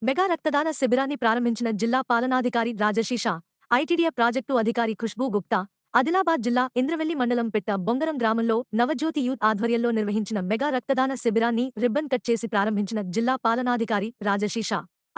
Mega రక్తదాన శిబిరాన్ని ప్రారంభించిన జిల్లా పాలనాధికారి రాజశీష, ఐటీడీఏ ప్రాజెక్టు అధికారి ఖుష్బూ గుప్తా, ఆదిలాబాద్ జిల్లా ఇంద్రవెల్లి మండలం పెట్ట బొంగరం గ్రామంలో నవజ్యోతి యూత్ ఆధ్వర్యంలో నిర్వహించిన మెగా రక్తదాన శిబిరాన్ని రిబ్బన్ కట్ చేసి ప్రారంభించిన జిల్లా పాలనాధికారి రాజశీష,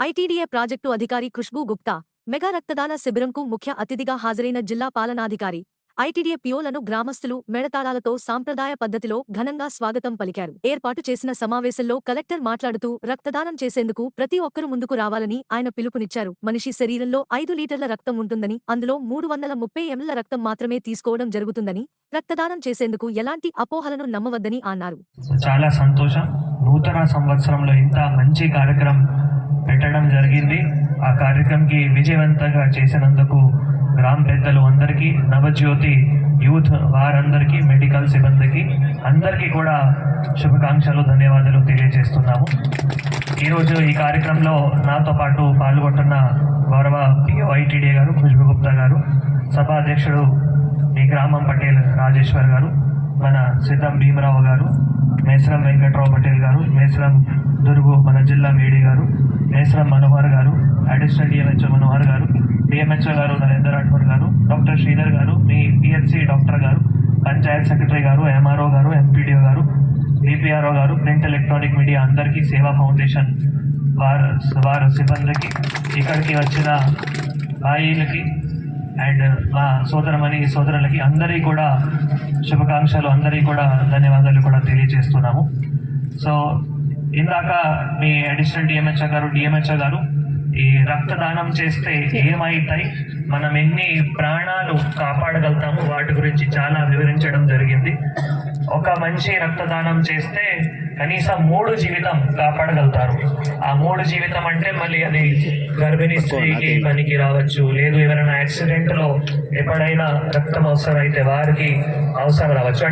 ఐటీడీఏ ప్రాజెక్టు అధికారి ఖుష్బూ గుప్తా. మెగా రక్తదాన శిబిరంకు ముఖ్య అతిథిగా హాజరైన జిల్లా పాలనాధికారి, ఐటీడీఏ పియోలను గ్రామస్తులు మేళతాళాలతో సాంప్రదాయ పద్ధతిలో ఘనంగా స్వాగతం పలికారు. ఏర్పాటు చేసిన సమావేశంలో కలెక్టర్ మాట్లాడుతూ రక్తదానం చేసేందుకు ప్రతి ఒక్కరూ ముందుకు రావాలని ఆయన పిలుపునిచ్చారు. మనిషి శరీరంలో 5 లీటర్ల రక్తం ఉంటుందని, అందులో 330 ml రక్తం మాత్రమే తీసుకోవడం జరుగుతుందని, రక్తదానం చేసేందుకు ఎలాంటి అపోహలను నమ్మవద్దని అన్నారు. చాలా సంతోషం. నూతన సంవత్సరంలో ఇంత మంచి కార్యక్రమం పెట్టడం జరిగింది. ఆ కార్యక్రమంకి విజయవంతంగా చేసినందుకు గ్రామ పెద్దలు అందరికీ, నవజ్యోతి యూత్ వారందరికీ, మెడికల్ సిబ్బందికి అందరికీ కూడా శుభాకాంక్షలు, ధన్యవాదాలు తెలియజేస్తున్నాము. ఈరోజు ఈ కార్యక్రమంలో నాతో పాటు పాల్గొంటున్న గౌరవ ఐటీడీఏ గారు ఖుష్బూ గుప్తా గారు, సభా అధ్యక్షుడు మీ గ్రామం పటేల్ రాజేశ్వర్ గారు, మన సిద్ధం భీమరావు గారు, మేసరం వెంకట్రావు పటేల్ గారు, మేసరం దుర్గు మన జిల్లా మేడి గారు, మేసరం మనోహర్ గారు, అడిషనల్ డిఎంహెచ్ఓ మనోహర్ గారు, డిఎంహెచ్ఓ గారు నరేందర్ రాఠోడ్ గారు, డాక్టర్ శ్రీధర్ గారు, మీ పిహెచ్సి డాక్టర్ గారు, పంచాయత్ సెక్రటరీ గారు, ఎంఆర్ఓ గారు, ఎంపీడీఓ గారు, డిపిఆర్ఓ గారు, ప్రింట్ ఎలక్ట్రానిక్ మీడియా అందరికీ, సేవా ఫౌండేషన్ వారి సిబ్బందికి, ఇక్కడికి వచ్చిన భాయిలకి అండ్ మా సోదరులకి అందరికీ కూడా శుభాకాంక్షలు, అందరికీ కూడా ధన్యవాదాలు కూడా తెలియజేస్తున్నాము. సో ఇందాక మీ అడిషనల్ డిఎంహెచ్ఓ గారు ఈ రక్తదానం చేస్తే ఏమైతాయి, మనం ఎన్ని ప్రాణాలు కాపాడగలుగుతాము వాటి గురించి చాలా వివరించడం జరిగింది. ఒక మంచి రక్తదానం చేస్తే కనీసం 3 జీవితం కాపాడగలుగుతారు. ఆ 3 జీవితం అంటే మళ్ళీ అది గర్భిణీ స్త్రీకి పనికి రావచ్చు, లేదు ఎవరైనా యాక్సిడెంట్ లో ఎప్పుడైనా రక్తం అవసరం అయితే వారికి అవసరం రావచ్చు.